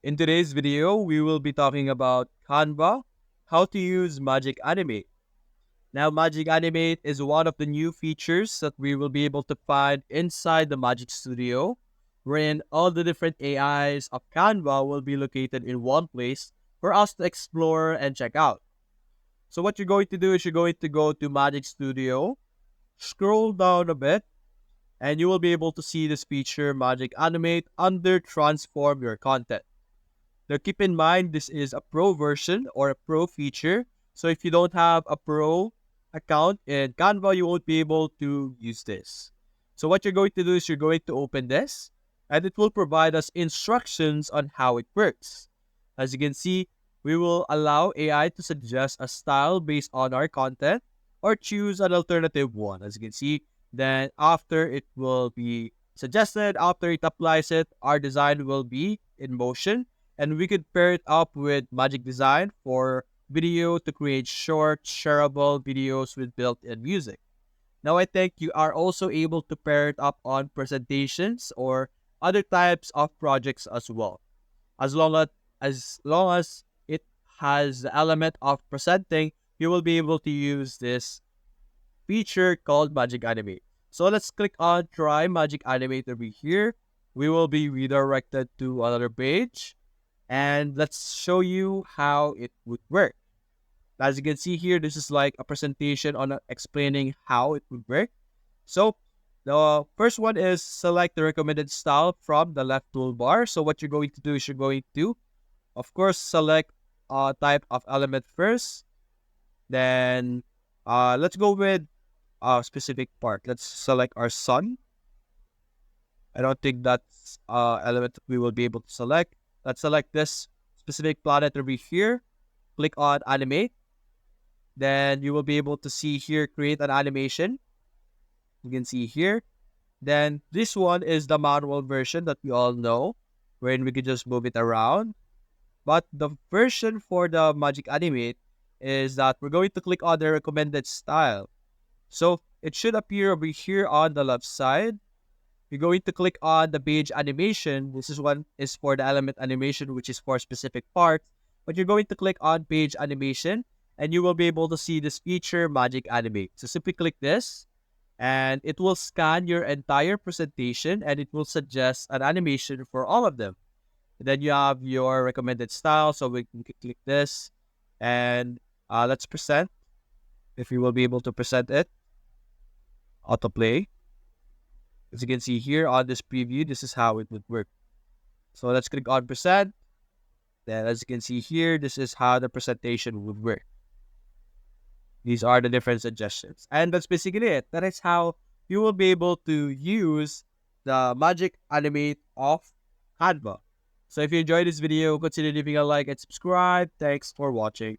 In today's video, we will be talking about Canva, how to use Magic Animate. Now, Magic Animate is one of the new features that we will be able to find inside the Magic Studio, wherein all the different AIs of Canva will be located in one place for us to explore and check out. So what you're going to do is you're going to go to Magic Studio, scroll down a bit, and you will be able to see this feature Magic Animate under Transform Your Content. Now, keep in mind, this is a pro version or a pro feature. So if you don't have a pro account in Canva, you won't be able to use this. So what you're going to do is you're going to open this and it will provide us instructions on how it works. As you can see, we will allow AI to suggest a style based on our content or choose an alternative one. As you can see, then after it will be suggested, after it applies it, our design will be in motion and we could pair it up with Magic Design for video to create short, shareable videos with built-in music. Now, I think you are also able to pair it up on presentations or other types of projects as well. As long as it has the element of presenting, you will be able to use this feature called Magic Animate. So let's click on Try Magic Animate over here. We will be redirected to another page and let's show you how it would work. As you can see here, this is like a presentation on explaining how it would work. So the first one is select the recommended style from the left toolbar. So what you're going to do is you're going to, of course, select a type of element first. Then let's go with a specific part. Let's select our sun. I don't think that's element that we will be able to select. Let's select this specific planet over here. Click on Animate. Then you will be able to see here, create an animation. You can see here. Then this one is the manual version that we all know, wherein we can just move it around. But the version for the Magic Animate is that we're going to click on the recommended style. So it should appear over here on the left side. You're going to click on the page animation. This is one is for the element animation, which is for specific parts. But you're going to click on page animation and you will be able to see this feature Magic Animate. So simply click this and it will scan your entire presentation and it will suggest an animation for all of them. And then you have your recommended style. So we can click this and let's present. If you will be able to present it, autoplay. As you can see here on this preview, this is how it would work. So let's click on present. Then as you can see here, this is how the presentation would work. These are the different suggestions. And that's basically it. That is how you will be able to use the Magic Animate of Canva. So if you enjoyed this video, consider leaving a like and subscribe. Thanks for watching.